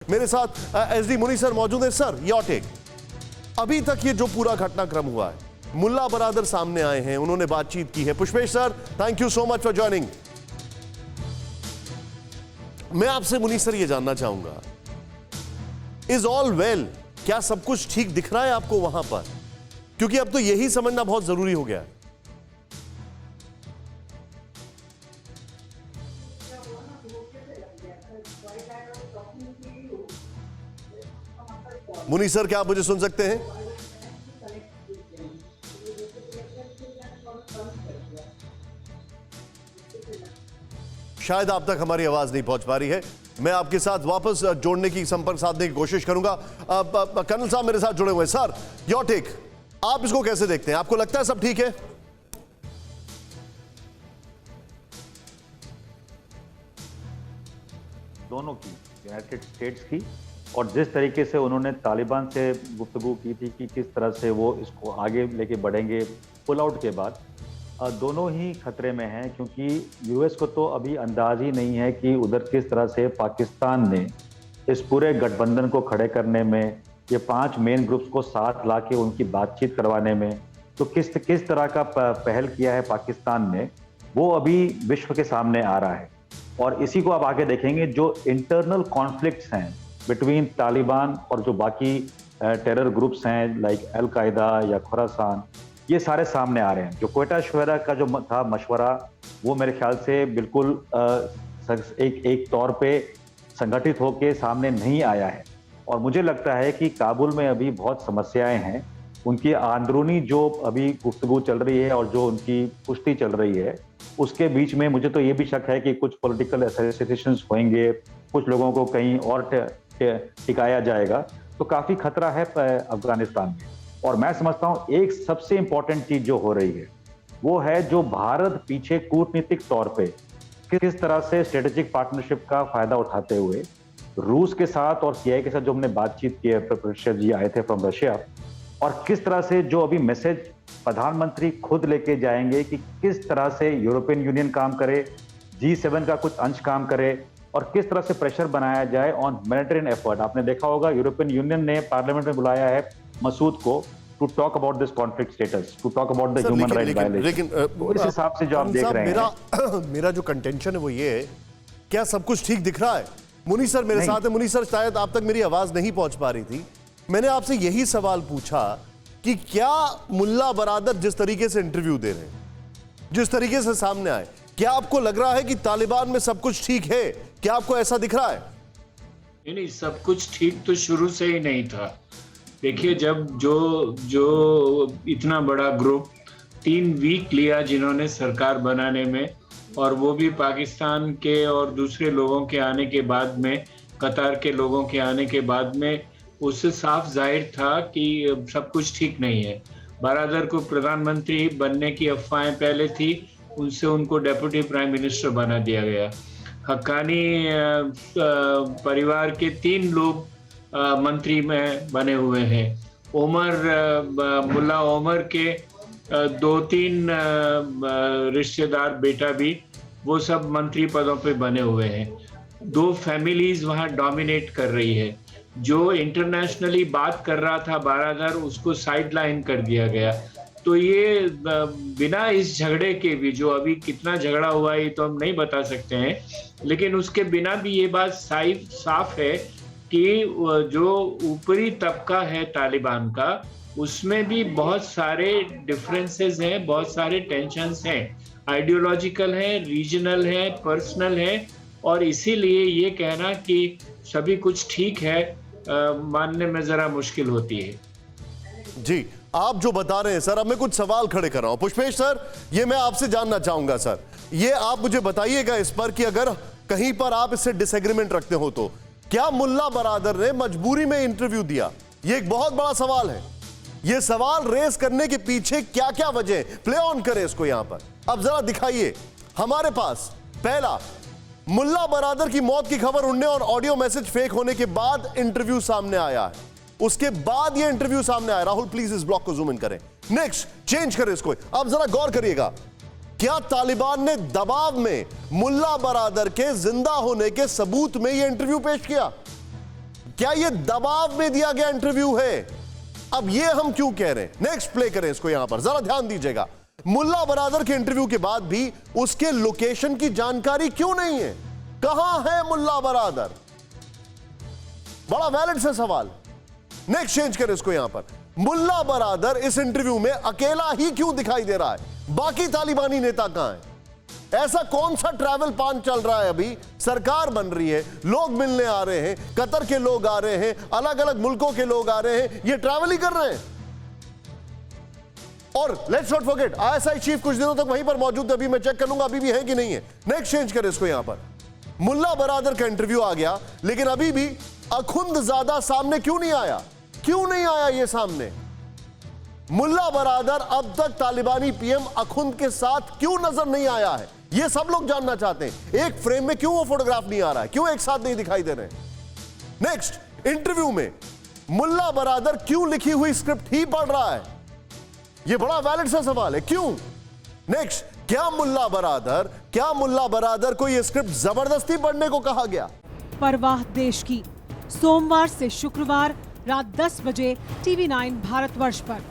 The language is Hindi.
मेरे साथ एसडी मुनी सर मौजूद है। Sir, your take. अभी तक ये जो पूरा घटनाक्रम हुआ है, मुल्ला बरादर सामने आए हैं, उन्होंने बातचीत की है। Pushpesh sir, thank you so much for joining. मैं आपसे मुनी सर ये जानना चाहूंगा, इज ऑल वेल? क्या सब कुछ ठीक दिख रहा है आपको वहां पर? क्योंकि अब तो यही समझना बहुत जरूरी हो गया है। मुनी सर, क्या आप मुझे सुन सकते हैं? शायद आप तक हमारी आवाज नहीं पहुंच पा रही है। मैं आपके साथ वापस जोड़ने की, संपर्क साधने की कोशिश करूंगा। कर्नल साहब मेरे साथ जुड़े हुए हैं। Sir, your take. आप इसको कैसे देखते हैं? आपको लगता है सब ठीक है? दोनों की, यूनाइटेड स्टेट्स की, और जिस तरीके से उन्होंने तालिबान से गुफ्तगू की थी कि किस तरह से वो इसको आगे लेके बढ़ेंगे पुल आउट के बाद, दोनों ही खतरे में हैं। क्योंकि यूएस को तो अभी अंदाज ही नहीं है कि उधर किस तरह से पाकिस्तान ने इस पूरे गठबंधन को खड़े करने में, ये 5 मेन ग्रुप्स को साथ लाके उनकी बातचीत करवाने में, तो किस तरह का पहल किया है पाकिस्तान ने, वो अभी विश्व के सामने आ रहा है। और इसी को आप आगे देखेंगे, जो इंटरनल कॉन्फ्लिक्ट्स हैं बिटवीन तालिबान और जो बाकी टेरर ग्रुप्स हैं लाइक अल कायदा या खुरासान, ये सारे सामने आ रहे हैं। जो क्वेटा शोरा का जो था मशवरा, वो मेरे ख्याल से बिल्कुल एक तौर पे संगठित होकर सामने नहीं आया है। और मुझे लगता है कि काबुल में अभी बहुत समस्याएं हैं। उनकी अंदरूनी जो अभी गुफ्तगू चल रही है और जो उनकी पुष्टि चल रही है, उसके बीच में मुझे तो ये भी शक है कि कुछ पॉलिटिकल एसोसिएशंस होंगे, कुछ लोगों को कहीं और टिकाया जाएगा, तो काफी खतरा है अफगानिस्तान में। और मैं समझता हूं एक सबसे इंपॉर्टेंट चीज जो हो रही है, वो है जो भारत पीछे कूटनीतिक तौर पे किस तरह से स्ट्रेटेजिक पार्टनरशिप का फायदा उठाते हुए रूस के साथ और सीआई के साथ जो हमने बातचीत की है, प्रेसिडेंट जी आए थे फ्रॉम रशिया, और किस तरह से जो अभी मैसेज प्रधानमंत्री खुद लेके जाएंगे कि किस तरह से यूरोपियन यूनियन काम करे, G7 का कुछ अंश काम करे, और किस तरह से प्रेशर बनाया जाए ऑन ह्यूमैनिटेरियन एफर्ट। आपने देखा होगा यूरोपियन यूनियन ने पार्लियामेंट में बुलाया है मसूद को to talk about this conflict status, to talk about the human right violation. लेकिन इस हिसाब से जो आप देख रहे हैं, मेरा जो कंटेंशन है वो ये है, क्या सब कुछ ठीक दिख रहा है? मुनी सर मेरे साथ है। मुनी सर, शायद आप तक मेरी आवाज नहीं पहुंच पा रही थी। मैंने आपसे यही सवाल पूछा कि क्या मुल्ला बरादर जिस तरीके से इंटरव्यू दे रहे हैं, जिस तरीके से सामने आए, क्या आपको लग रहा है कि तालिबान में सब कुछ ठीक है? क्या आपको ऐसा दिख रहा है? नहीं, सब कुछ ठीक तो शुरू से ही नहीं था। देखिए, जब जो इतना बड़ा ग्रुप 3 वीक लिया जिन्होंने सरकार बनाने में, और वो भी पाकिस्तान के और दूसरे लोगों के आने के बाद में, कतार के लोगों के आने के बाद में, उससे साफ जाहिर था कि सब कुछ ठीक नहीं है। बरादर को प्रधानमंत्री बनने की अफवाहें पहले थी, उनसे उनको डेप्यूटी प्राइम मिनिस्टर बना दिया गया। हक्कानी परिवार के 3 लोग मंत्री में बने हुए हैं। मुल्ला ओमर के 2-3 रिश्तेदार, बेटा भी, वो सब मंत्री पदों पे बने हुए हैं। 2 फैमिलीज वहाँ डोमिनेट कर रही है। जो इंटरनेशनली बात कर रहा था बरादर, उसको साइड लाइन कर दिया गया। तो ये बिना इस झगड़े के भी, जो अभी कितना झगड़ा हुआ है तो हम नहीं बता सकते हैं, लेकिन उसके बिना भी ये बात साफ है कि जो ऊपरी तबका है तालिबान का, उसमें भी बहुत सारे डिफरेंसेस हैं, बहुत सारे टेंशन्स हैं, आइडियोलॉजिकल हैं, रीजनल हैं, पर्सनल हैं। और इसीलिए ये कहना कि सभी कुछ ठीक है मानने में जरा मुश्किल होती है। जी, आप जो बता रहे हैं सर, अब मैं कुछ सवाल खड़े कर रहा हूं। पुष्पेश सर, ये मैं आपसे जानना चाहूंगा सर, ये आप मुझे बताइएगा इस पर कि अगर कहीं पर आप इससे डिसएग्रीमेंट रखते हो तो क्या मुल्ला बरादर ने मजबूरी में इंटरव्यू दिया? ये एक बहुत बड़ा सवाल है। ये सवाल रेस करने के पीछे क्या क्या वजह, प्ले ऑन करें इसको यहां पर। अब जरा दिखाइए हमारे पास। पहला, मुल्ला बरादर की मौत की खबर उड़ने और ऑडियो मैसेज फेक होने के बाद इंटरव्यू सामने आया है। उसके बाद ये इंटरव्यू सामने आया। राहुल प्लीज इस ब्लॉक को जूम इन करें। नेक्स्ट, चेंज करें इसको। अब जरा गौर करिएगा, क्या तालिबान ने दबाव में मुल्ला बरादर के जिंदा होने के सबूत में यह इंटरव्यू पेश किया? क्या ये दबाव में दिया गया इंटरव्यू है? अब ये हम क्यों कह रहे हैं? नेक्स्ट प्ले करें इसको यहां पर, जरा ध्यान दीजिएगा। मुल्ला बरादर के इंटरव्यू के बाद भी उसके लोकेशन की जानकारी क्यों नहीं है? कहां है मुल्ला बरादर? बड़ा वैलिड सा सवाल। नेक्स्ट चेंज करें इसको यहां पर। मुल्ला बरादर इस इंटरव्यू में अकेला ही क्यों दिखाई दे रहा है? बाकी तालिबानी नेता कहां हैं? ऐसा कौन सा ट्रैवल प्लान चल रहा है? अभी सरकार बन रही है, लोग मिलने आ रहे हैं, कतर के लोग आ रहे हैं, अलग अलग मुल्कों के लोग आ रहे हैं, ये ट्रैवल ही कर रहे हैं। और let's not forget, ISI chief कुछ दिनों तक वहीं पर मौजूद है, अभी मैं चेक कर लूंगा अभी भी है कि नहीं है। नेक्स्ट चेंज करें इसको यहां पर। मुल्ला बरादर का इंटरव्यू आ गया, लेकिन अभी भी अखुंदजादा सामने क्यों नहीं आया? क्यों नहीं आया ये सामने? मुल्ला बरादर अब तक तालिबानी पीएम अखुंद के साथ क्यों नजर नहीं आया है? ये सब लोग जानना चाहते हैं। एक फ्रेम में क्यों वो फोटोग्राफ नहीं आ रहा है? क्यों एक साथ नहीं दिखाई दे रहे हैं? नेक्स्ट, इंटरव्यू में मुल्ला बरादर क्यों लिखी हुई स्क्रिप्ट ही पढ़ रहा है? ये बड़ा वैलिड सा सवाल है, क्यों? नेक्स्ट, क्या मुल्ला बरादर को यह स्क्रिप्ट जबरदस्ती पढ़ने को कहा गया? परवाह देश की, सोमवार से शुक्रवार रात 10 बजे TV9 भारतवर्ष पर।